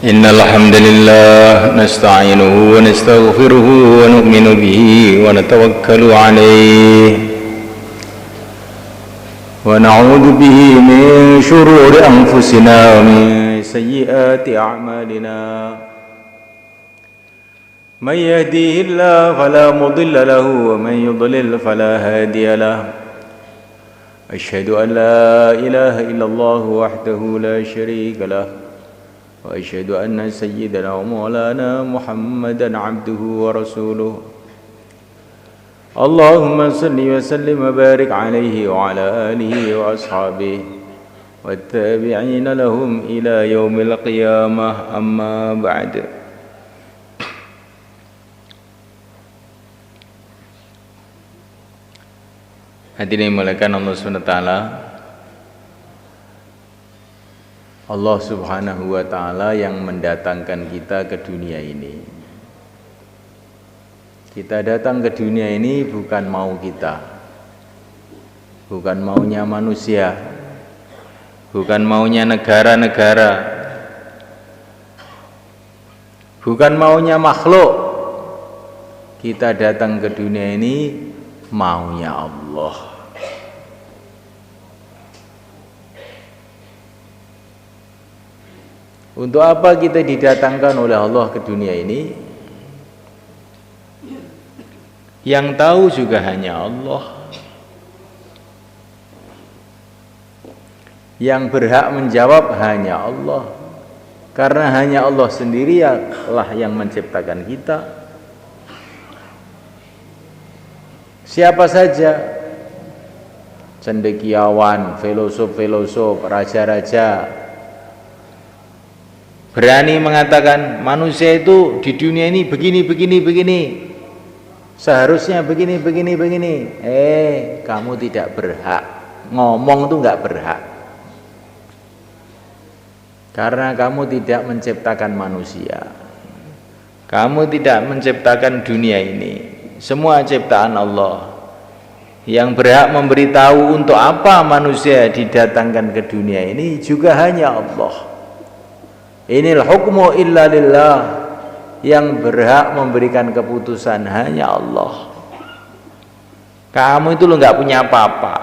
إن الحمد لله نستعينه ونستغفره ونؤمن به ونتوكل عليه ونعوذ به من شرور أنفسنا ومن سيئات أعمالنا من يهديه الله فلا مضل له ومن يضلل فلا هادي له أشهد أن لا إله إلا الله وحده لا شريك له وأشهد أن سيدنا ومولانا محمدا عبده ورسوله اللهم صل وسلم وبارك عليه وعلى آله وأصحابه والتابعين لهم إلى يوم القيامة أما بعد. Hadirin dimuliakan Allah SWT, Allah Subhanahu wa Ta'ala yang mendatangkan kita ke dunia ini. Kita datang ke dunia ini bukan mau kita, bukan maunya manusia, bukan maunya negara-negara, bukan maunya makhluk. Kita datang ke dunia ini maunya Allah. Untuk apa kita didatangkan oleh Allah ke dunia ini? Yang tahu juga hanya Allah. Yang berhak menjawab hanya Allah. Karena hanya Allah sendirilah yang menciptakan kita. Siapa saja, cendekiawan, filosof-filosof, raja-raja, berani mengatakan manusia itu di dunia ini begini, seharusnya begini. Kamu tidak berhak ngomong, tuh nggak berhak, karena kamu tidak menciptakan manusia, kamu tidak menciptakan dunia ini. Semua ciptaan Allah. Yang berhak memberitahu untuk apa manusia didatangkan ke dunia ini juga hanya Allah. Inil hukmu illa lillah. Yang berhak memberikan keputusan hanya Allah. Kamu itu lo nggak punya apa-apa.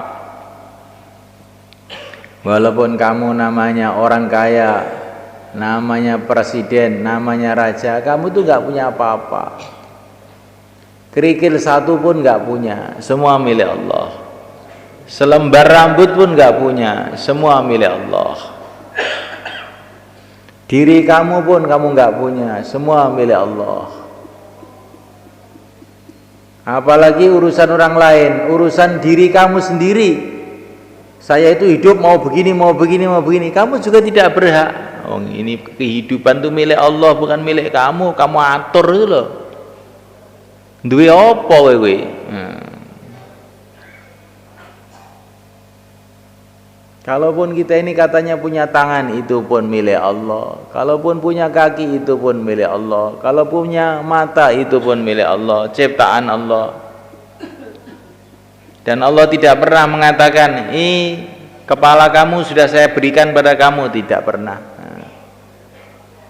Walaupun kamu namanya orang kaya, namanya presiden, namanya raja, kamu tuh nggak punya apa-apa. Kerikil satu pun nggak punya, semua milik Allah. Selembar rambut pun nggak punya, semua milik Allah. Diri kamu pun kamu nggak punya, semua milik Allah. Apalagi urusan orang lain, urusan diri kamu sendiri. Saya itu hidup mau begini, kamu juga tidak berhak. Oh, ini kehidupan itu milik Allah, bukan milik kamu. Kamu atur itu loh. Duwe apa kowe? Kalaupun kita ini katanya punya tangan, itu pun milik Allah. Kalaupun punya kaki, itu pun milik Allah. Kalau punya mata, itu pun milik Allah, ciptaan Allah. Dan Allah tidak pernah mengatakan, kepala kamu sudah saya berikan pada kamu. Tidak pernah.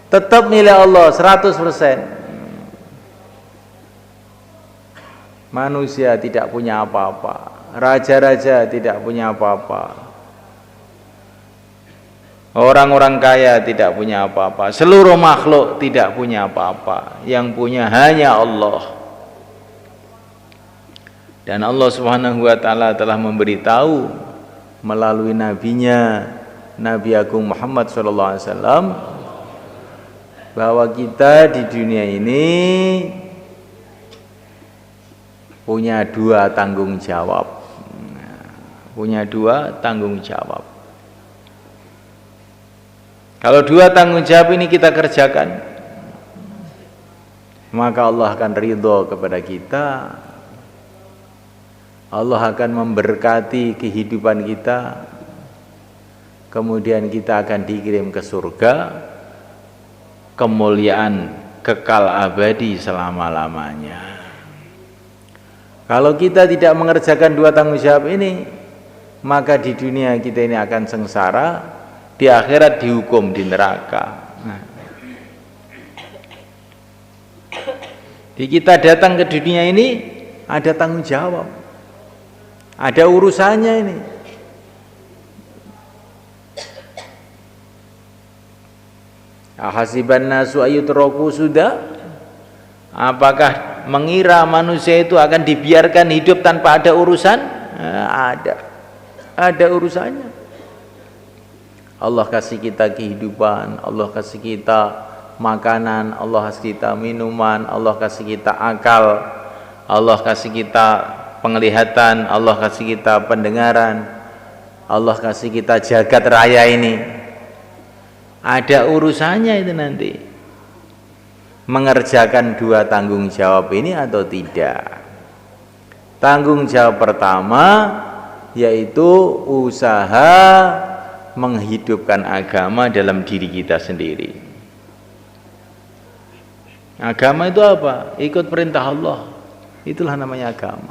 Tetap milik Allah 100%. Manusia tidak punya apa-apa, raja-raja tidak punya apa-apa, orang-orang kaya tidak punya apa-apa, seluruh makhluk tidak punya apa-apa. Yang punya hanya Allah. Dan Allah Subhanahu wa Ta'ala telah memberitahu melalui nabinya, Nabi Agung Muhammad SAW, bahwa kita di dunia ini punya dua tanggung jawab. Kalau dua tanggung jawab ini kita kerjakan, maka Allah akan ridho kepada kita. Allah akan memberkati kehidupan kita. Kemudian kita akan dikirim ke surga, kemuliaan kekal abadi selama-lamanya. Kalau kita tidak mengerjakan dua tanggung jawab ini, maka di dunia kita ini akan sengsara, di akhirat dihukum di neraka. Di kita datang ke dunia ini ada tanggung jawab, ada urusannya ini. Ahasiban nasu ayyutraku sudah? Apakah mengira manusia itu akan dibiarkan hidup tanpa ada urusan? Ada urusannya. Allah kasih kita kehidupan, Allah kasih kita makanan, Allah kasih kita minuman, Allah kasih kita akal, Allah kasih kita penglihatan, Allah kasih kita pendengaran, Allah kasih kita jagat raya ini. Ada urusannya itu nanti, mengerjakan dua tanggung jawab ini atau tidak. Tanggung jawab pertama yaitu usaha menghidupkan agama dalam diri kita sendiri. Agama itu apa? Ikut perintah Allah. Itulah namanya agama.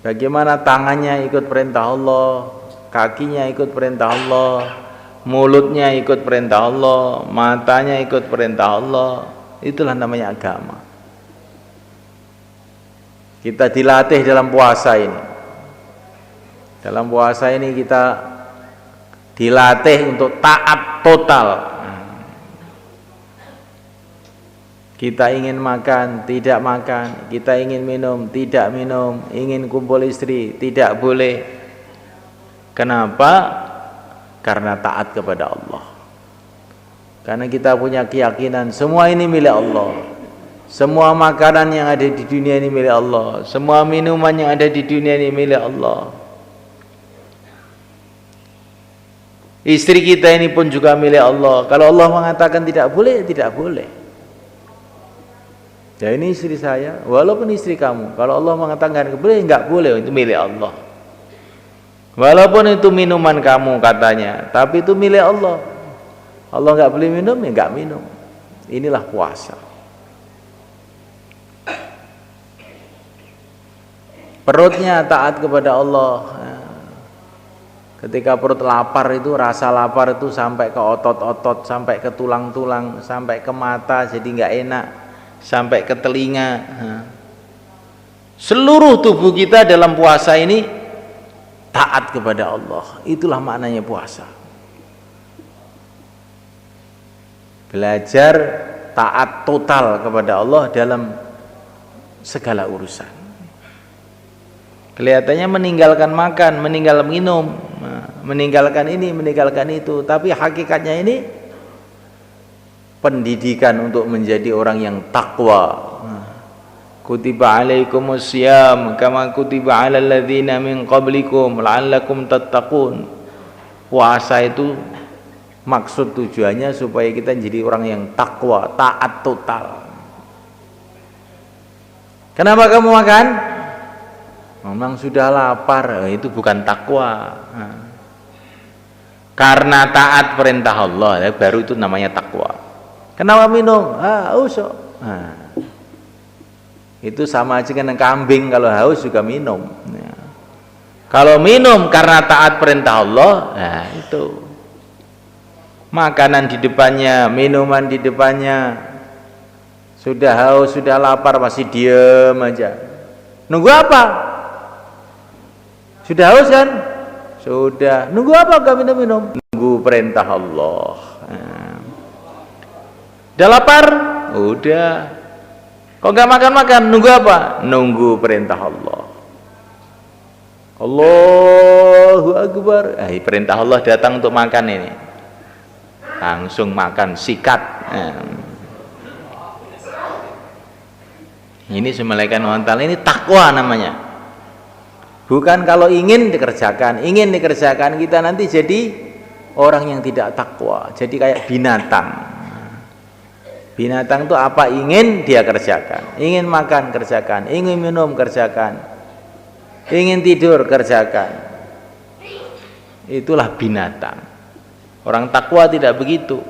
Bagaimana tangannya ikut perintah Allah, kakinya ikut perintah Allah, mulutnya ikut perintah Allah, matanya ikut perintah Allah. Itulah namanya agama. Kita dilatih dalam puasa ini. Dalam puasa ini kita dilatih untuk taat total. Kita ingin makan, tidak makan. Kita ingin minum, tidak minum. Ingin kumpul istri, tidak boleh. Kenapa? Karena taat kepada Allah. Karena kita punya keyakinan semua ini milik Allah. Semua makanan yang ada di dunia ini milik Allah. Semua minuman yang ada di dunia ini milik Allah. Istri kita ini pun juga milik Allah. Kalau Allah mengatakan tidak boleh, tidak boleh. Ya ini istri saya, walaupun istri kamu. Kalau Allah mengatakan boleh, enggak boleh, itu milik Allah. Walaupun itu minuman kamu katanya, tapi itu milik Allah. Allah enggak boleh minum, ya enggak minum. Inilah puasa. Perutnya taat kepada Allah. Ketika perut lapar itu, rasa lapar itu sampai ke otot-otot, sampai ke tulang-tulang, sampai ke mata, jadi nggak enak, sampai ke telinga. Seluruh tubuh kita dalam puasa ini taat kepada Allah. Itulah maknanya puasa. Belajar taat total kepada Allah dalam segala urusan. Kelihatannya meninggalkan makan, meninggalkan minum, meninggalkan ini, meninggalkan itu, tapi hakikatnya ini pendidikan untuk menjadi orang yang takwa. Kutiba alaikumusiyam kama kutiba alal ladzina min qablikum la'allakum tattaqun. Puasa itu maksud tujuannya supaya kita jadi orang yang takwa, taat total. Kenapa kamu makan? Memang sudah lapar, itu bukan takwa. Karena taat perintah Allah, baru itu namanya takwa. Kenapa minum? Haus. Itu sama aja dengan kambing, kalau haus juga minum. Kalau minum karena taat perintah Allah, itu makanan di depannya, minuman di depannya, sudah haus, sudah lapar, masih diem aja. Nunggu apa? Sudah haus kan? Sudah. Nunggu apa enggak minum-minum? Nunggu perintah Allah. Udah lapar? Udah. Kok enggak makan-makan? Nunggu apa? Nunggu perintah Allah. Allahu Akbar. Perintah Allah datang untuk makan ini. Langsung makan, sikat. Ini semalaikan wantal, ini takwa namanya. Bukan kalau ingin dikerjakan kita nanti jadi orang yang tidak takwa, jadi kayak binatang. Binatang itu apa ingin dia kerjakan, ingin makan kerjakan, ingin minum kerjakan, ingin tidur kerjakan. Itulah binatang. Orang takwa tidak begitu,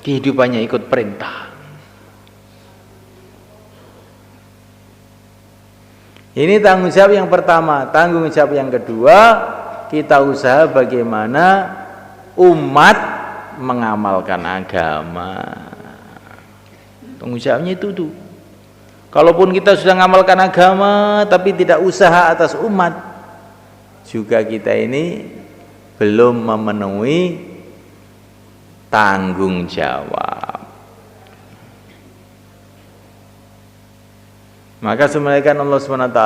kehidupannya ikut perintah. Ini tanggung jawab yang pertama. Tanggung jawab yang kedua, kita usaha bagaimana umat mengamalkan agama. Tanggung jawabnya itu tuh. Kalaupun kita sudah ngamalkan agama tapi tidak usaha atas umat, juga kita ini belum memenuhi tanggung jawab. Maka semalakan Allah SWT,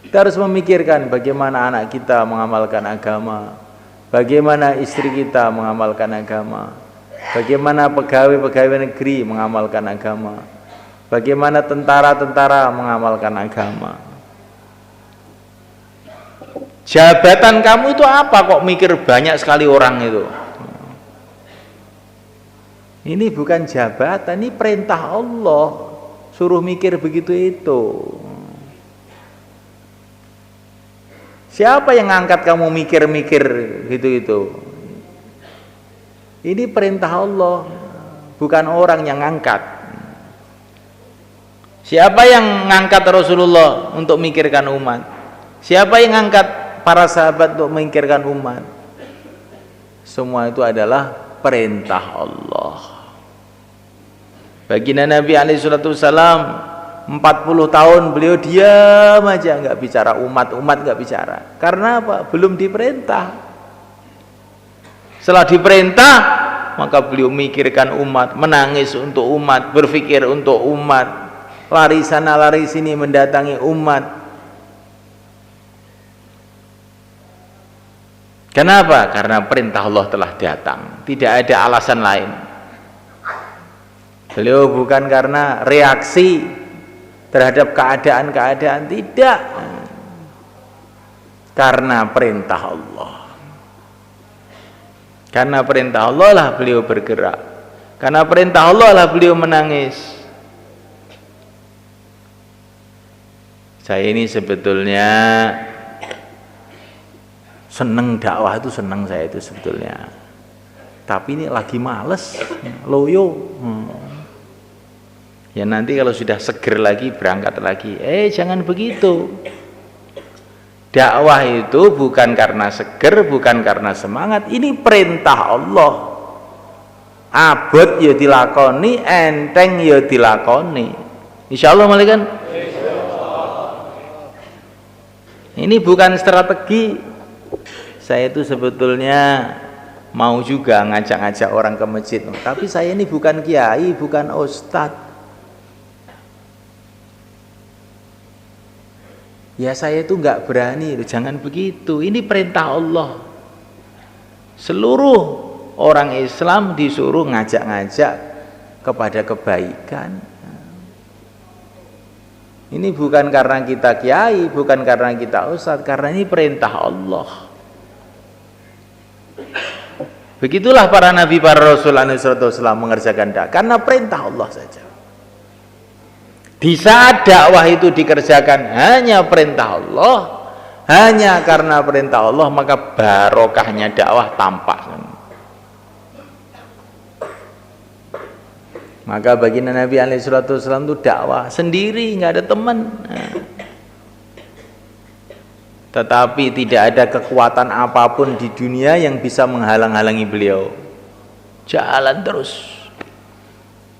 kita harus memikirkan bagaimana anak kita mengamalkan agama, bagaimana istri kita mengamalkan agama, bagaimana pegawai-pegawai negeri mengamalkan agama, bagaimana tentara-tentara mengamalkan agama. Jabatan kamu itu apa kok mikir banyak sekali orang itu? Ini bukan jabatan, ini perintah Allah. Suruh mikir begitu itu. Siapa yang ngangkat kamu mikir-mikir gitu-gitu? Ini perintah Allah, bukan orang yang ngangkat. Siapa yang ngangkat Rasulullah untuk mikirkan umat? Siapa yang ngangkat para sahabat untuk memikirkan umat? Semua itu adalah perintah Allah. Baginda Nabi alaihissalam 40 tahun beliau diam aja, nggak bicara umat nggak bicara. Karena apa? Belum diperintah. Setelah diperintah, maka beliau mikirkan umat, menangis untuk umat, berpikir untuk umat, lari sana lari sini mendatangi umat. Kenapa? Karena perintah Allah telah datang, tidak ada alasan lain. Beliau bukan karena reaksi terhadap keadaan-keadaan, tidak, karena perintah Allah. Karena perintah Allah lah beliau bergerak, karena perintah Allah lah beliau menangis. Saya ini sebetulnya seneng dakwah, itu seneng saya itu sebetulnya, tapi ini lagi males, loyo. Ya nanti kalau sudah seger lagi berangkat lagi. Jangan begitu. Dakwah itu bukan karena seger, bukan karena semangat. Ini perintah Allah. Abot ya dilakoni, enteng ya dilakoni. Insyaallah malaikan. Ini bukan strategi. Saya itu sebetulnya mau juga ngajak-ngajak orang ke masjid, tapi saya ini bukan kiai, bukan ustadz. Ya saya itu nggak berani, jangan begitu. Ini perintah Allah. Seluruh orang Islam disuruh ngajak-ngajak kepada kebaikan. Ini bukan karena kita kiai, bukan karena kita ustadz, karena ini perintah Allah. Begitulah para nabi, para rasul alaihissalam mengerjakan dakwah karena perintah Allah saja. Di saat dakwah itu dikerjakan hanya perintah Allah, hanya karena perintah Allah, maka barokahnya dakwah tampak. Maka baginda Nabi alaihissalam itu dakwah sendiri, nggak ada teman. Tetapi tidak ada kekuatan apapun di dunia yang bisa menghalang-halangi beliau. Jalan terus.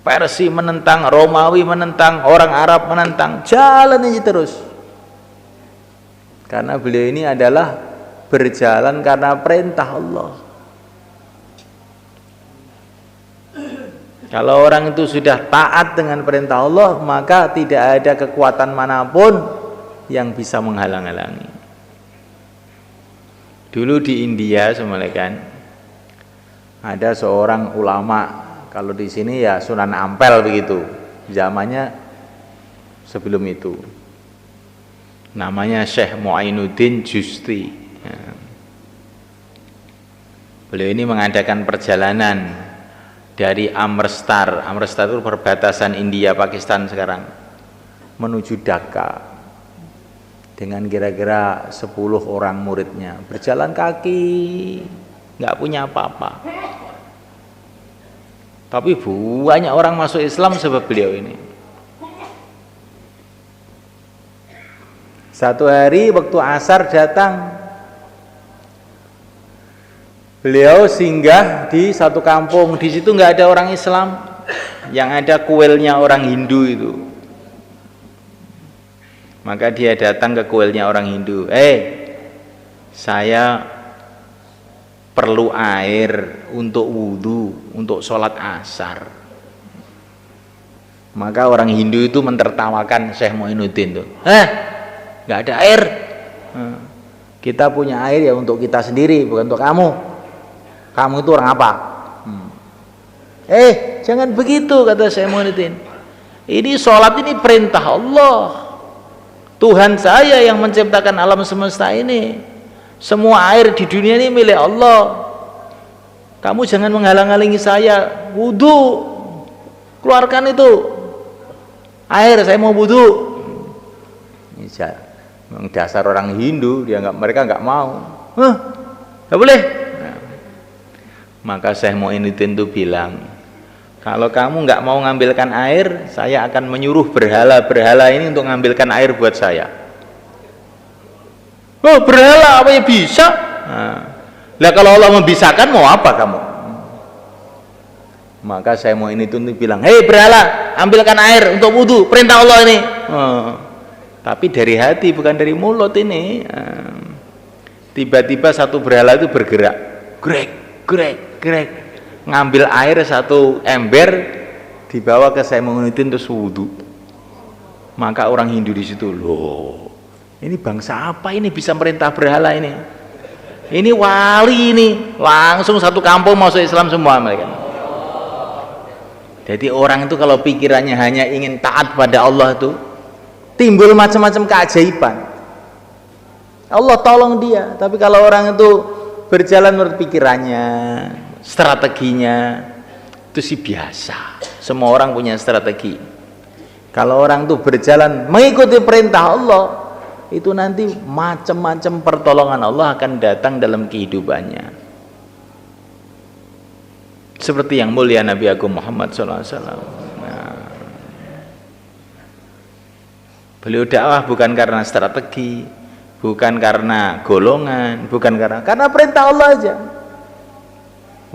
Persia menentang, Romawi menentang, orang Arab menentang, jalan aja terus. Karena beliau ini adalah berjalan karena perintah Allah. Kalau orang itu sudah taat dengan perintah Allah, maka tidak ada kekuatan manapun yang bisa menghalang-halangi. Dulu di India, semalekan, ada seorang ulama. Kalau di sini ya Sunan Ampel begitu, zamannya sebelum itu. Namanya Syekh Muainuddin Justi. Beliau ini mengadakan perjalanan dari Amritsar. Amritsar itu perbatasan India Pakistan sekarang, menuju Dhaka dengan kira-kira 10 orang muridnya, berjalan kaki, nggak punya apa-apa. Tapi banyak orang masuk Islam sebab beliau ini. Satu hari waktu asar datang, beliau singgah di satu kampung. Di situ nggak ada orang Islam, yang ada kuilnya orang Hindu itu. Maka dia datang ke kuilnya orang Hindu. Saya perlu air untuk wudhu, untuk sholat asar. Maka orang Hindu itu mentertawakan Syekh Muinuddin tuh. Nggak ada air. Kita punya air ya untuk kita sendiri, bukan untuk kamu. Kamu itu orang apa? Jangan begitu, kata Syekh Muinuddin. Ini sholat ini perintah Allah. Tuhan saya yang menciptakan alam semesta ini. Semua air di dunia ini milik Allah. Kamu jangan menghalang-halangi saya wudhu. Keluarkan itu air, saya mau wudhu. Ini dasar orang Hindu, mereka nggak mau. Nggak boleh. Maka Syekh Muinuddin itu bilang, kalau kamu nggak mau ngambilkan air, saya akan menyuruh berhala-berhala ini untuk ngambilkan air buat saya. Berhala apa ya bisa? Lah kalau Allah membisakan mau apa kamu? Maka Syekh Muinuddin itu bilang, berhala, ambilkan air untuk wudhu, perintah Allah ini. Tapi dari hati, bukan dari mulut ini. Tiba-tiba satu berhala itu bergerak, grek, ngambil air satu ember, dibawa ke Syekh Muinuddin terus wudhu. Maka orang Hindu di situ, loh, ini bangsa apa ini bisa merintah berhala ini? Ini wali ini, langsung satu kampung masuk Islam semua mereka. Jadi orang itu kalau pikirannya hanya ingin taat pada Allah itu, timbul macam-macam keajaiban. Allah tolong dia. Tapi kalau orang itu berjalan menurut pikirannya, strateginya, itu sih biasa. Semua orang punya strategi. Kalau orang itu berjalan mengikuti perintah Allah, itu nanti macam-macam pertolongan Allah akan datang dalam kehidupannya. Seperti yang mulia Nabi Agung Muhammad SAW. Beliau dakwah bukan karena strategi, bukan karena golongan, bukan karena perintah Allah aja.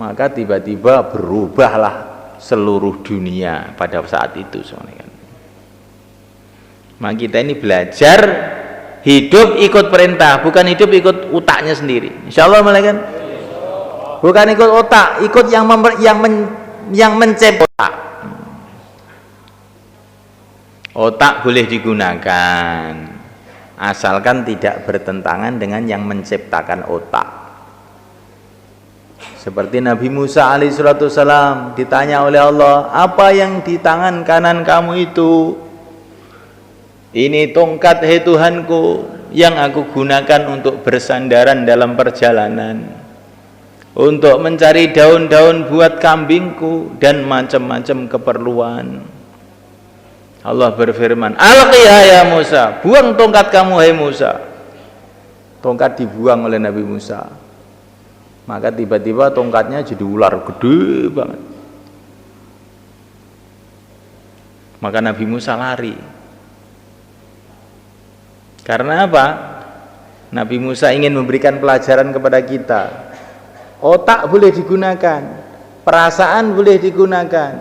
Maka tiba-tiba berubahlah seluruh dunia pada saat itu. Maka kita ini belajar hidup ikut perintah, bukan hidup ikut utaknya sendiri. Insya Allah malaikat. Bukan ikut otak, ikut yang mencipta otak. Otak boleh digunakan asalkan tidak bertentangan dengan yang menciptakan otak. Seperti Nabi Musa alaihissalam ditanya oleh Allah, apa yang di tangan kanan kamu itu? Ini tongkat, hai Tuhanku, yang aku gunakan untuk bersandaran dalam perjalanan, untuk mencari daun-daun buat kambingku dan macam-macam keperluan. Allah berfirman, alqiha ya Musa, buang tongkat kamu hai Musa. Tongkat dibuang oleh Nabi Musa. Maka tiba-tiba tongkatnya jadi ular gede banget. Maka Nabi Musa lari. Karena apa? Nabi Musa ingin memberikan pelajaran kepada kita. Otak boleh digunakan, perasaan boleh digunakan,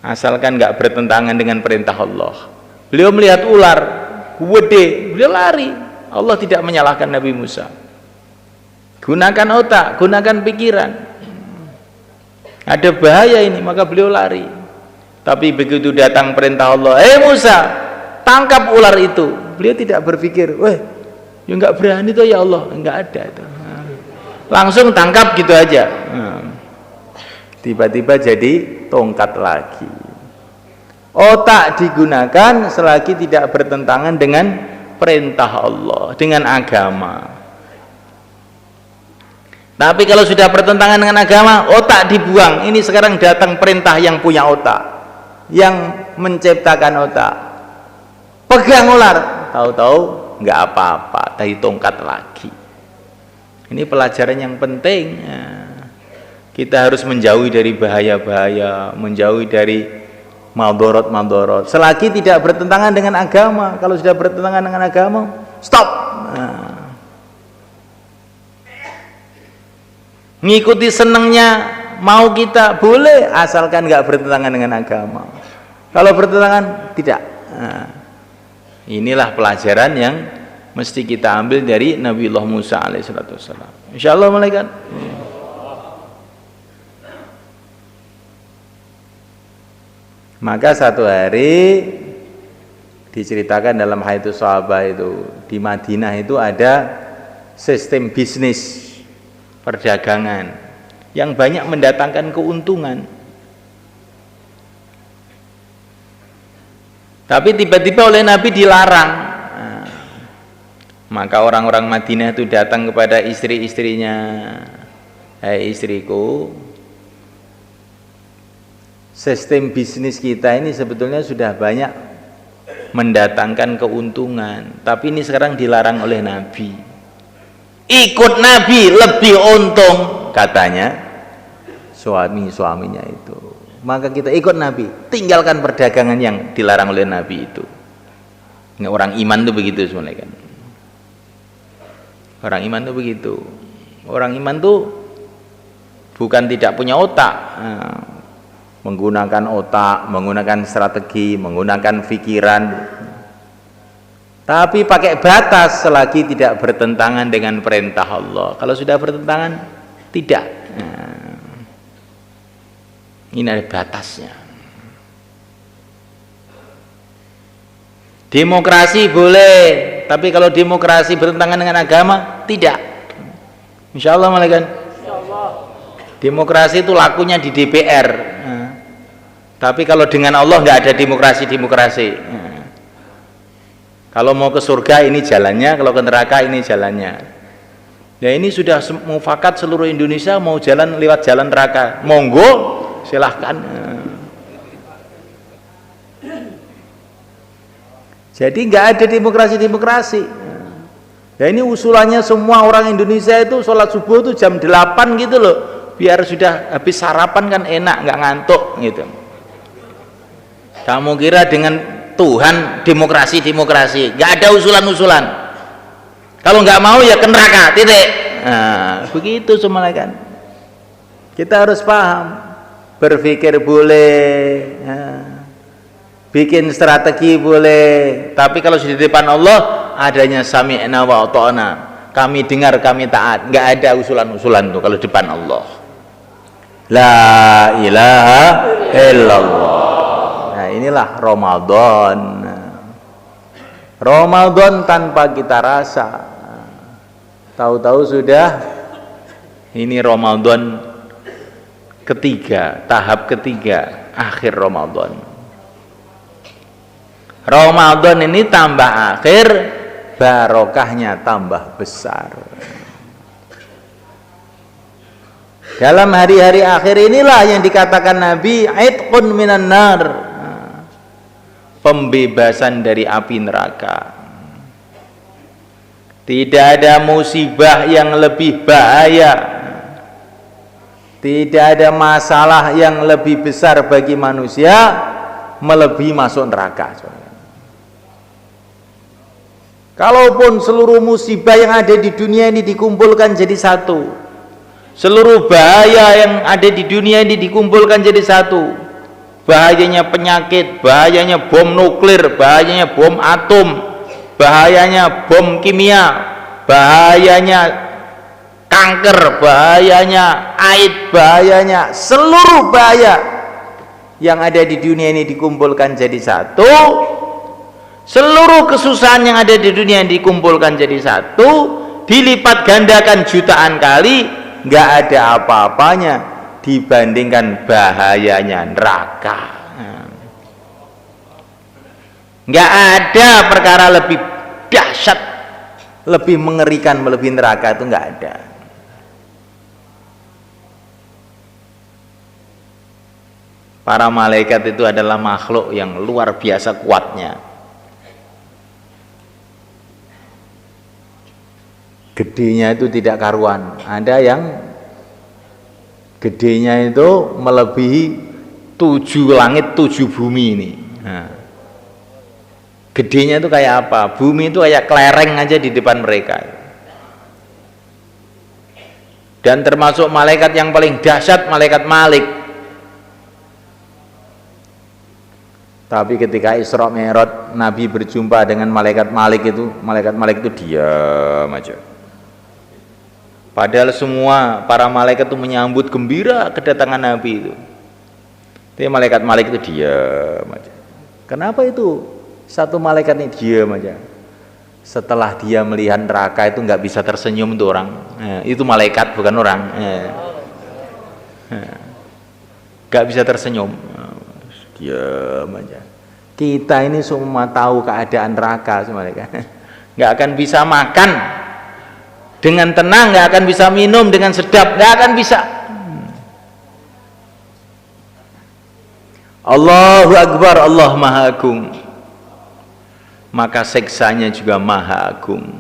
asalkan nggak bertentangan dengan perintah Allah. Beliau melihat ular gede, beliau lari. Allah tidak menyalahkan Nabi Musa. Gunakan otak, gunakan pikiran. Ada bahaya ini, maka beliau lari. Tapi begitu datang perintah Allah, Musa, tangkap ular itu. Beliau tidak berpikir, ya nggak berani tuh ya Allah, nggak ada itu. Langsung tangkap gitu aja. Tiba-tiba jadi tongkat lagi. Otak digunakan selagi tidak bertentangan dengan perintah Allah, dengan agama. Tapi kalau sudah bertentangan dengan agama, otak dibuang. Ini sekarang datang perintah yang punya otak, yang menciptakan otak. Pegang ular, tahu-tahu nggak apa-apa, dari tongkat lagi. Ini pelajaran yang penting. Kita harus menjauhi dari bahaya-bahaya, menjauhi dari madorot-madorot. Selagi tidak bertentangan dengan agama. Kalau sudah bertentangan dengan agama, stop. Ngikuti senengnya mau kita boleh asalkan nggak bertentangan dengan agama. Kalau bertentangan tidak. Nah, inilah pelajaran yang mesti kita ambil dari Nabiullah Musa alaihissalam. Insyaallah malaikat. Maka satu hari diceritakan dalam hadits sahabat itu di Madinah itu ada sistem bisnis perdagangan yang banyak mendatangkan keuntungan. Tapi tiba-tiba oleh Nabi dilarang. Nah, maka orang-orang Madinah itu datang kepada istri-istrinya, "Hai istriku, sistem bisnis kita ini sebetulnya sudah banyak mendatangkan keuntungan, tapi ini sekarang dilarang oleh Nabi. Ikut Nabi lebih untung," katanya suaminya itu. Maka kita ikut Nabi, tinggalkan perdagangan yang dilarang oleh Nabi itu. Ini orang iman tuh begitu sebenarnya kan. Orang iman tuh begitu. Orang iman tuh bukan tidak punya otak. Nah, menggunakan otak, menggunakan strategi, menggunakan pikiran, tapi pakai batas selagi tidak bertentangan dengan perintah Allah. Kalau sudah bertentangan, tidak. Nah, ini ada batasnya. Demokrasi boleh, tapi kalau demokrasi bertentangan dengan agama, tidak. Insya Allah malaikat. Demokrasi itu lakunya di DPR. Nah, tapi kalau dengan Allah nggak ada demokrasi. Nah, kalau mau ke surga ini jalannya, kalau ke neraka ini jalannya. Ya ini sudah mufakat seluruh Indonesia mau jalan lewat jalan neraka. Monggo, silahkan. Jadi nggak ada demokrasi. Ya ini usulannya semua orang Indonesia itu sholat subuh itu jam 8 gitu loh. Biar sudah habis sarapan kan enak, nggak ngantuk gitu. Kamu kira dengan Tuhan demokrasi, nggak ada usulan. Kalau nggak mau ya ke neraka, titik. Nah, begitu semua kan. Kita harus paham, berpikir boleh, bikin strategi boleh, tapi kalau sudah di depan Allah adanya sami'na wa ata'na, kami dengar kami taat, nggak ada usulan tuh kalau depan Allah. La ilaha illallah. Nah inilah Ramadan tanpa kita rasa, tahu-tahu sudah ini Ramadan ketiga, tahap ketiga, akhir Ramadan ini tambah akhir, barokahnya tambah besar. Dalam hari-hari akhir inilah yang dikatakan Nabi, "Aitqun minan nar", pembebasan dari api neraka. Tidak ada musibah yang lebih bahaya, tidak ada masalah yang lebih besar bagi manusia melebihi masuk neraka. Kalaupun seluruh musibah yang ada di dunia ini dikumpulkan jadi satu, seluruh bahaya yang ada di dunia ini dikumpulkan jadi satu, bahayanya penyakit, bahayanya bom nuklir, bahayanya bom atom, bahayanya bom kimia, bahayanya kanker, bahayanya AIDS, bahayanya seluruh bahaya yang ada di dunia ini dikumpulkan jadi satu, seluruh kesusahan yang ada di dunia ini dikumpulkan jadi satu, dilipat gandakan jutaan kali, nggak ada apa-apanya dibandingkan bahayanya neraka. Nggak ada perkara lebih dahsyat, lebih mengerikan melebihi neraka, itu nggak ada. Para malaikat itu adalah makhluk yang luar biasa kuatnya. Gedenya itu tidak karuan. Ada yang gedenya itu melebihi 7 langit 7 bumi ini. Nah, gedenya itu kayak apa? Bumi itu kayak kelereng aja di depan mereka. dan termasuk malaikat yang paling dahsyat malaikat Malik. Tapi ketika Isra Mi'raj Nabi berjumpa dengan malaikat Malik itu diam aja. Padahal semua para malaikat itu menyambut gembira kedatangan Nabi itu. Tapi malaikat Malik itu diam aja. Kenapa itu? Satu malaikat ini diam aja. Setelah dia melihat neraka itu nggak bisa tersenyum tuh orang. Itu malaikat bukan orang. Nggak bisa tersenyum. Diam aja. Kita ini semua tahu keadaan neraka semuanya kan. Nggak akan bisa makan dengan tenang, nggak akan bisa minum dengan sedap, nggak akan bisa. Allahu Akbar, Allah Maha Agung. Maka siksanya juga Maha Agung.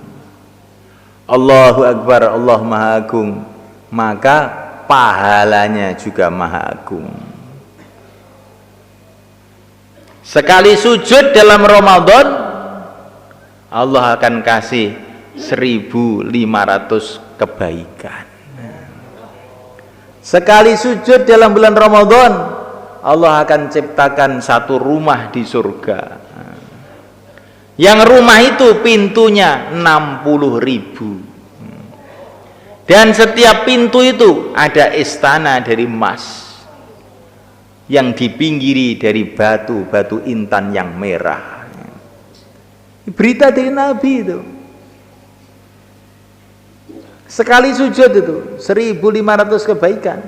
Allahu Akbar, Allah Maha Agung. Maka pahalanya juga Maha Agung. Sekali sujud dalam Ramadan Allah akan kasih 1.500 kebaikan. Sekali sujud dalam bulan Ramadan Allah akan ciptakan satu rumah di surga. Yang rumah itu pintunya 60.000. Dan setiap pintu itu ada istana dari emas yang dipinggiri dari batu intan yang merah. Berita dari Nabi itu. Sekali sujud itu 1.500 kebaikan.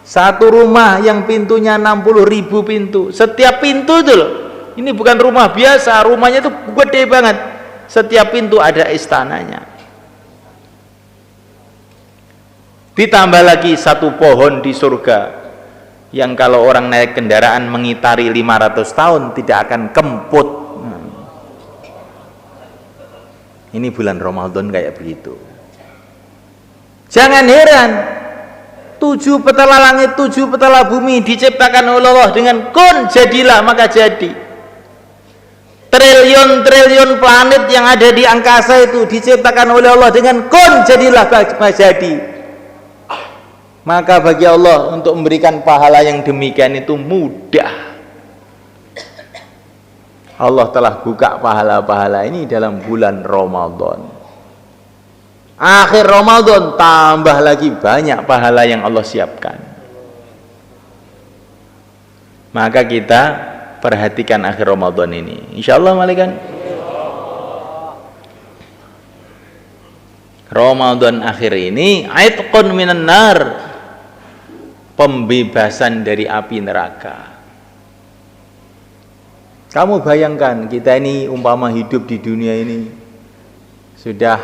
Satu rumah yang pintunya 60.000 pintu. Setiap pintu itu loh. Ini bukan rumah biasa, rumahnya itu gede banget. Setiap pintu ada istananya. Ditambah lagi satu pohon di surga yang kalau orang naik kendaraan mengitari 500 tahun tidak akan kemput. Ini bulan Ramadan kayak begitu. Jangan heran 7 petala langit, 7 petala bumi diciptakan oleh Allah dengan kun jadilah maka jadi. Triliun-triliun planet yang ada di angkasa itu diciptakan oleh Allah dengan kun jadilah maka jadi. Maka bagi Allah untuk memberikan pahala yang demikian itu mudah. Allah telah buka pahala-pahala ini dalam bulan Ramadan. Akhir Ramadan tambah lagi banyak pahala yang Allah siapkan. Maka kita perhatikan akhir Ramadan ini. Insyaallah malaikat. Ramadan akhir ini aitqun minan nar. Pembebasan dari api neraka. Kamu bayangkan kita ini umpama hidup di dunia ini sudah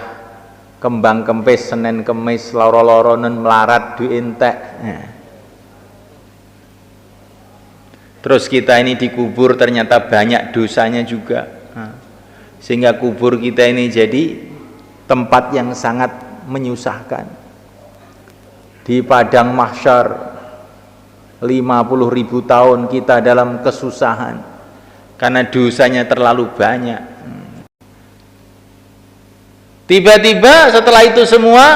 kembang kempis Senin Kemis loro-loronen melarat duit entek. Terus kita ini dikubur ternyata banyak dosanya juga. Sehingga kubur kita ini jadi tempat yang sangat menyusahkan. Di padang mahsyar 50.000 tahun kita dalam kesusahan karena dosanya terlalu banyak. Tiba-tiba setelah itu semua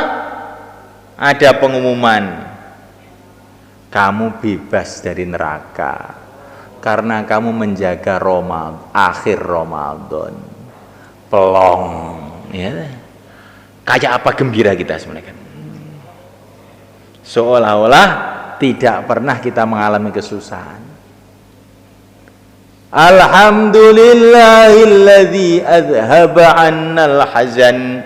ada pengumuman, kamu bebas dari neraka karena kamu menjaga akhir Ramadan. Pelong ya. Kayak apa gembira kita sebenarnya. Seolah-olah tidak pernah kita mengalami kesusahan. Alhamdulillahilladzi azhaba 'annal hazan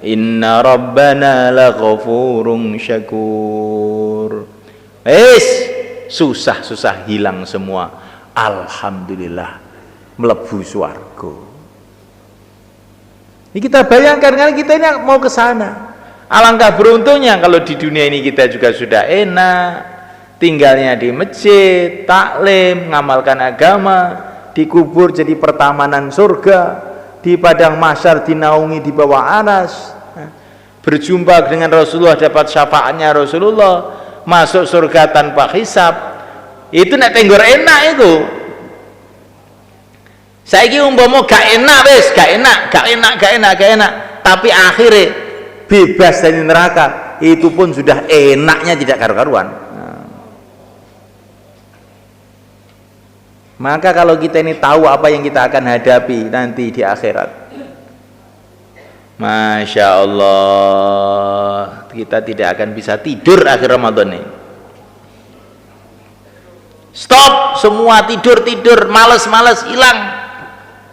inna rabbana laghafurun syakur. Susah-susah hilang semua. Alhamdulillah mlebu swarga. Ini kita bayangkan kan kita ini mau ke sana. Alangkah beruntungnya kalau di dunia ini kita juga sudah enak. Tinggalnya di masjid, taklim, ngamalkan agama, dikubur jadi pertamanan surga, di padang mahsyar dinaungi di bawah aras, berjumpa dengan Rasulullah dapat syafaatnya Rasulullah, masuk surga tanpa hisab. Itu nek tenggor enak itu. Saiki umpama gak enak wis, gak enak, tapi akhirnya bebas dari neraka, itu pun sudah enaknya tidak karu-karuan. Maka kalau kita ini tahu apa yang kita akan hadapi nanti di akhirat, Masya Allah, kita tidak akan bisa tidur akhir Ramadan ini. Stop semua, tidur, males, hilang.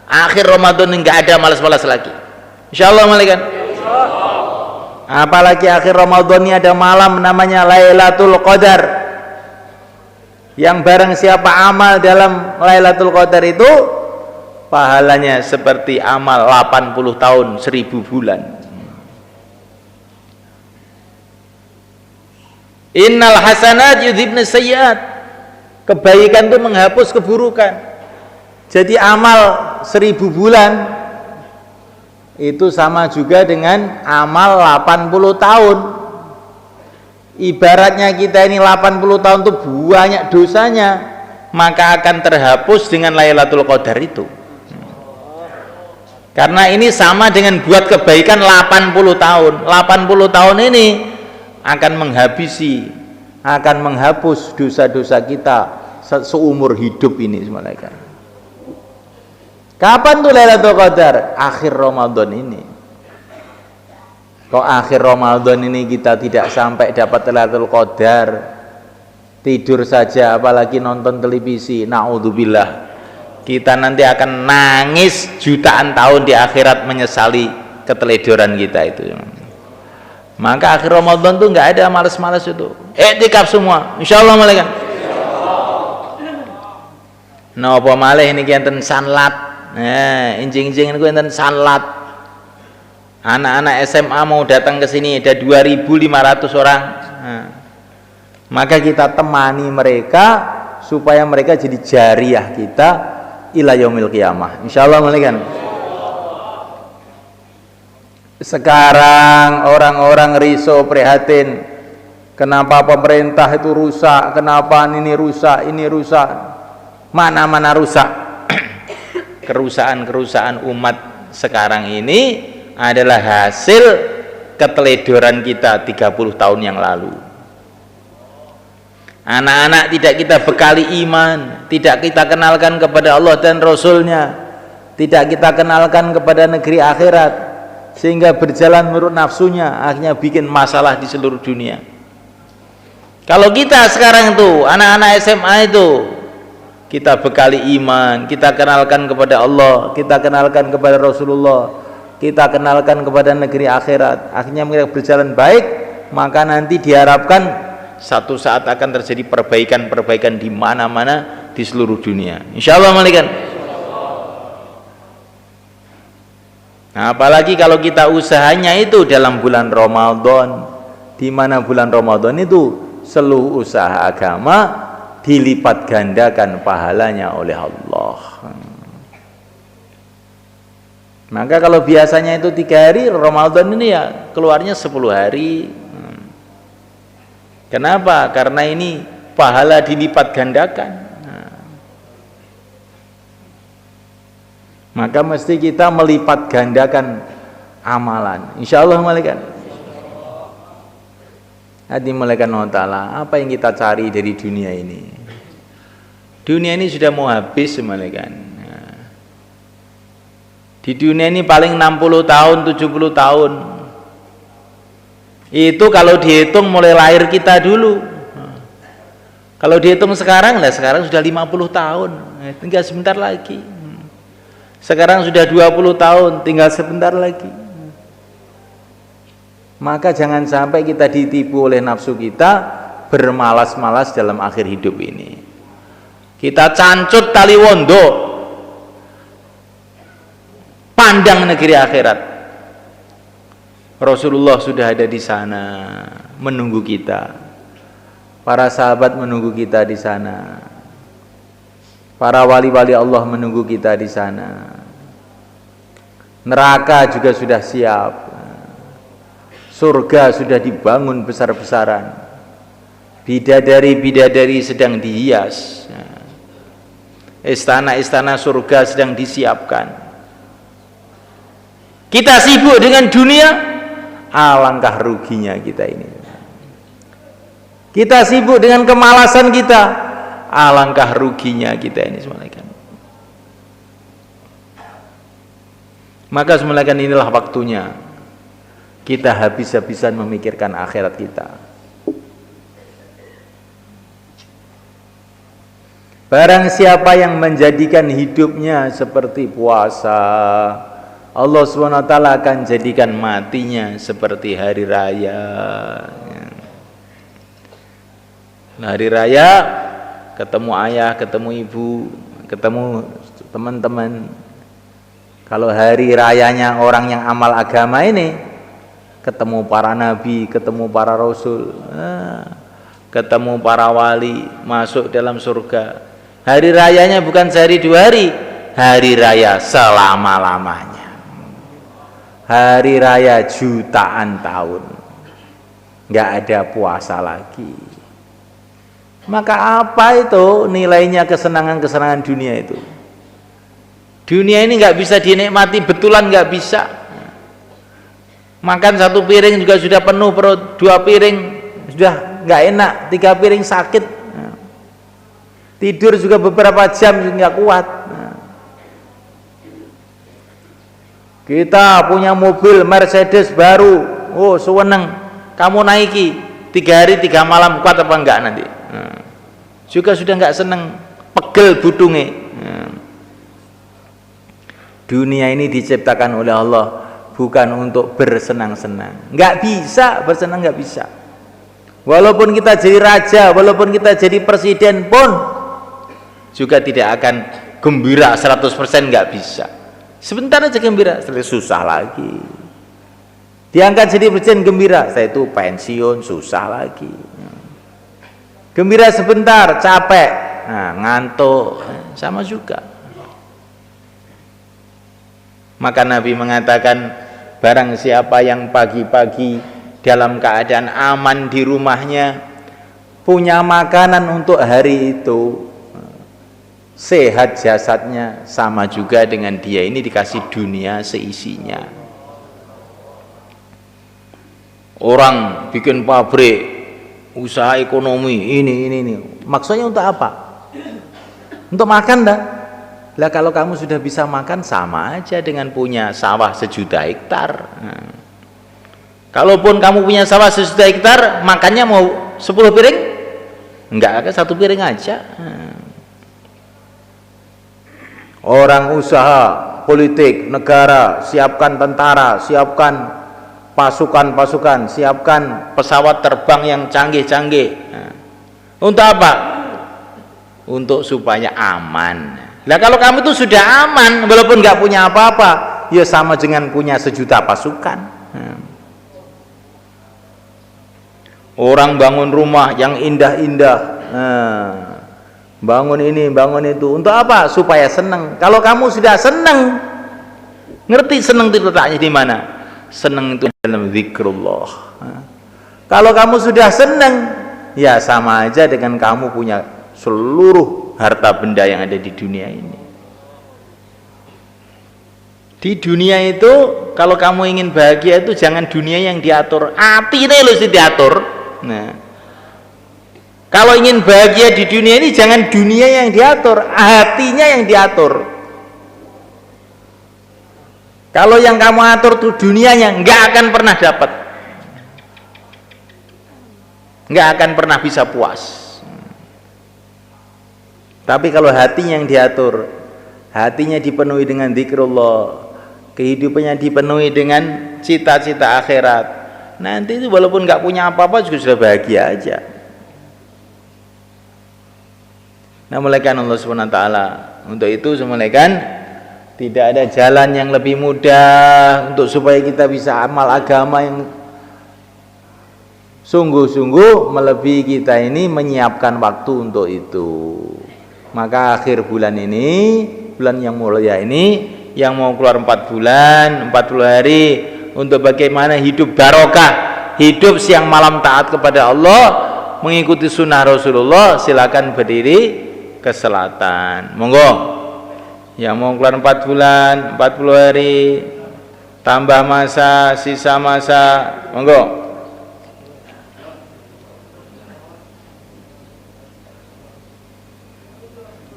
Akhir Ramadan ini nggak ada males lagi. Insya Allah, malaikat. Apalagi akhir Ramadan ini ada malam namanya Lailatul Qadar, yang barang siapa amal dalam Lailatul Qadar itu pahalanya seperti amal 80 tahun 1000 bulan. Innal hasanat yudhibna sayyiat, kebaikan itu menghapus keburukan. Jadi amal 1000 bulan itu sama juga dengan amal 80 tahun. Ibaratnya kita ini 80 tahun itu banyak dosanya, maka akan terhapus dengan Lailatul Qadar itu. Karena ini sama dengan buat kebaikan 80 tahun. 80 tahun ini akan menghapus dosa-dosa kita seumur hidup ini, malaikat. Kapan tuh Lailatul Qadar? Akhir Ramadan ini. Kok akhir Ramadan ini kita tidak sampai dapat Lailatul Qadar, tidur saja, apalagi nonton televisi, naudzubillah. Kita nanti akan nangis jutaan tahun di akhirat menyesali keteledoran kita itu. Maka akhir Ramadan tuh nggak ada males-males itu. Iktikaf semua, insyaallah, malaikat. Napa malih niki enten sanlat. Injing-injing niku enten sanlat. Anak-anak SMA mau datang ke sini, ada 2.500 orang. Maka kita temani mereka supaya mereka jadi jariah kita ila yaumil qiyamah, insyaallah, malaikat. Sekarang orang-orang risau prihatin, kenapa pemerintah itu rusak, kenapa ini rusak, mana-mana rusak. Kerusakan umat sekarang ini adalah hasil keteledoran kita 30 tahun yang lalu. Anak-anak tidak kita bekali iman, tidak kita kenalkan kepada Allah dan Rasulnya, tidak kita kenalkan kepada negeri akhirat, sehingga berjalan menurut nafsunya, akhirnya bikin masalah di seluruh dunia. Kalau kita sekarang itu anak-anak SMA itu kita bekali iman, kita kenalkan kepada Allah, kita kenalkan kepada Rasulullah, kita kenalkan kepada negeri akhirat, akhirnya mereka berjalan baik, maka nanti diharapkan satu saat akan terjadi perbaikan di mana-mana di seluruh dunia, insyaallah, malaikat. Nah, apalagi kalau kita usahanya itu dalam bulan Ramadan, di mana bulan Ramadan itu seluruh usaha agama dilipat gandakan pahalanya oleh Allah. Maka kalau biasanya itu 3 hari, Ramadan ini ya keluarnya 10 hari. Kenapa? Karena ini pahala dilipat gandakan. Maka mesti kita melipat gandakan amalan, insyaallah, malaikat. Hati malaikat Allah Ta'ala, apa yang kita cari dari dunia ini? Dunia ini sudah mau habis, malaikat. Di dunia ini paling 60 tahun, 70 tahun. Itu kalau dihitung mulai lahir kita dulu. Kalau dihitung sekarang, sekarang sudah 50 tahun, tinggal sebentar lagi. Sekarang sudah 20 tahun, tinggal sebentar lagi. Maka jangan sampai kita ditipu oleh nafsu kita, bermalas-malas dalam akhir hidup ini. Kita cancut tali wondo, pandang negeri akhirat. Rasulullah sudah ada di sana menunggu kita. Para sahabat menunggu kita di sana. Para wali-wali Allah menunggu kita di sana. Neraka juga sudah siap. Surga sudah dibangun besar-besaran. Bidadari-bidadari sedang dihias. Istana-istana surga sedang disiapkan. Kita sibuk dengan dunia, alangkah ruginya kita ini. Kita sibuk dengan kemalasan kita, alangkah ruginya kita ini semalakan. Maka semalakan inilah waktunya kita habis-habisan memikirkan akhirat kita. Barang siapa yang menjadikan hidupnya seperti puasa, Allah SWT akan jadikan matinya seperti hari raya. Hari raya ketemu ayah, ketemu ibu, ketemu teman-teman. Kalau hari rayanya orang yang amal agama ini, ketemu para nabi, ketemu para rasul, ketemu para wali, masuk dalam surga. Hari rayanya bukan sehari dua hari, hari raya selama-lamanya. Hari raya jutaan tahun, nggak ada puasa lagi. Maka apa itu nilainya kesenangan-kesenangan dunia itu? Dunia ini nggak bisa dinikmati betulan, nggak bisa. Makan satu piring juga sudah penuh perut, dua piring sudah nggak enak, tiga piring sakit. Tidur juga beberapa jam nggak kuat. Kita punya mobil Mercedes baru, oh seweneng, kamu naiki 3 hari 3 malam, kuat apa enggak nanti? Juga sudah nggak seneng, pegel budungnya. Dunia ini diciptakan oleh Allah bukan untuk bersenang-senang. Nggak bisa bersenang, nggak bisa. Walaupun kita jadi raja, walaupun kita jadi presiden pun juga tidak akan gembira 100%, nggak bisa. Sebentar aja gembira, setelah susah lagi. Diangkat jadi presiden gembira, saya itu pensiun, susah lagi. Gembira sebentar, capek, ngantuk, sama juga. Maka Nabi mengatakan, barang siapa yang pagi-pagi dalam keadaan aman di rumahnya, punya makanan untuk hari itu, sehat jasadnya, sama juga dengan dia ini dikasih dunia seisinya. Orang bikin pabrik, usaha ekonomi, ini. Maksudnya untuk apa? Untuk makan dah. Lah kalau kamu sudah bisa makan, sama aja dengan punya sawah 1 juta hektar. Kalaupun kamu punya sawah 1 juta hektar, makannya mau 10 piring? Enggak, ada 1 piring aja. Orang usaha, politik, negara, siapkan tentara, siapkan pasukan-pasukan, siapkan pesawat terbang yang canggih-canggih. Untuk apa? Untuk supaya aman. Nah kalau kamu itu sudah aman, walaupun nggak punya apa-apa, ya sama dengan punya 1 juta pasukan. Orang bangun rumah yang indah-indah, bangun ini, bangun itu, untuk apa? Supaya senang. Kalau kamu sudah senang, ngerti senang itu letaknya di mana? Senang itu dalam zikrullah. Kalau kamu sudah senang, ya sama aja dengan kamu punya seluruh harta benda yang ada di dunia ini. Di dunia itu, kalau kamu ingin bahagia itu jangan dunia yang diatur, hati ini harus diatur. Nah, kalau ingin bahagia di dunia ini jangan dunia yang diatur, hatinya yang diatur. Kalau yang kamu atur tuh dunianya, nggak akan pernah dapat, nggak akan pernah bisa puas. Tapi kalau hatinya yang diatur, hatinya dipenuhi dengan zikrullah, kehidupannya dipenuhi dengan cita-cita akhirat, nanti itu walaupun nggak punya apa-apa juga sudah bahagia aja. Nah, mulaikan Allah SWT. Untuk itu semulaikan tidak ada jalan yang lebih mudah untuk supaya kita bisa amal agama yang sungguh-sungguh melebihi kita ini menyiapkan waktu untuk itu. Maka akhir bulan ini, bulan yang mulia ini, yang mau keluar 4 bulan, 40 hari, untuk bagaimana hidup barokah, hidup siang malam taat kepada Allah, mengikuti sunnah Rasulullah, silakan berdiri ke selatan. Monggo. Yang mau keluar 4 bulan, 40 hari, tambah masa, sisa masa, monggo.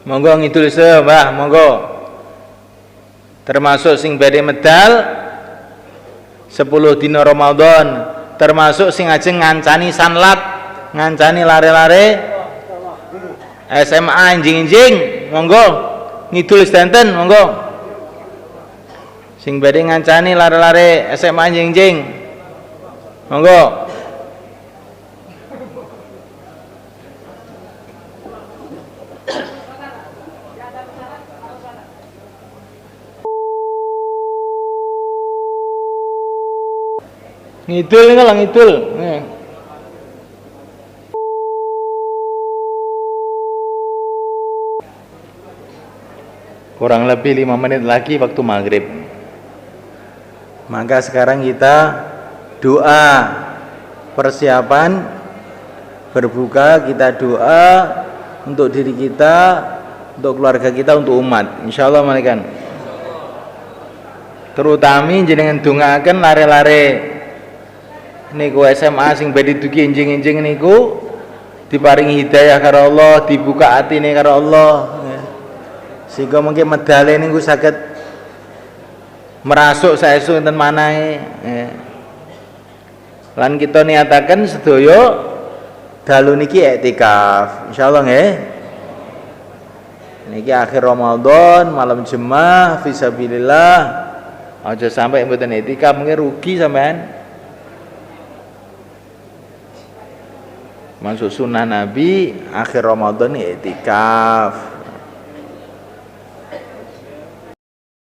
Monggo ngidul se, Mbah, monggo. Termasuk sing badhe medal 10 dina Ramadan, termasuk sing ajeng ngancani sanlat, ngancani lare-lare SMA enjing-enjing, monggo ngidul sedanten, monggo. Sing badhe ngancani lare-lare SMA enjing-enjing, monggo. Ngidul ini lah ngidul. Kurang lebih 5 menit lagi waktu maghrib. Maka sekarang kita doa persiapan berbuka, kita doa untuk diri kita, untuk keluarga kita, untuk umat. Insyaallah malikan. Terutami jenengan dongaaken lare-lare niku SMA sing badhe dugi enjing-enjing niku diparingi hidayah karo Allah, dibuka atine karo Allah, sehingga mungkin medale niku saged merasuk saestu enten manahe. Lan kita niataken sedaya dalu niki iktikaf insyaallah nggih. Niki akhir Ramadan, malam Jumat fisabilillah. Aja sampai mboten iktikaf mungkin rugi sampean. Masuk sunnah Nabi akhir Ramadan iktikaf.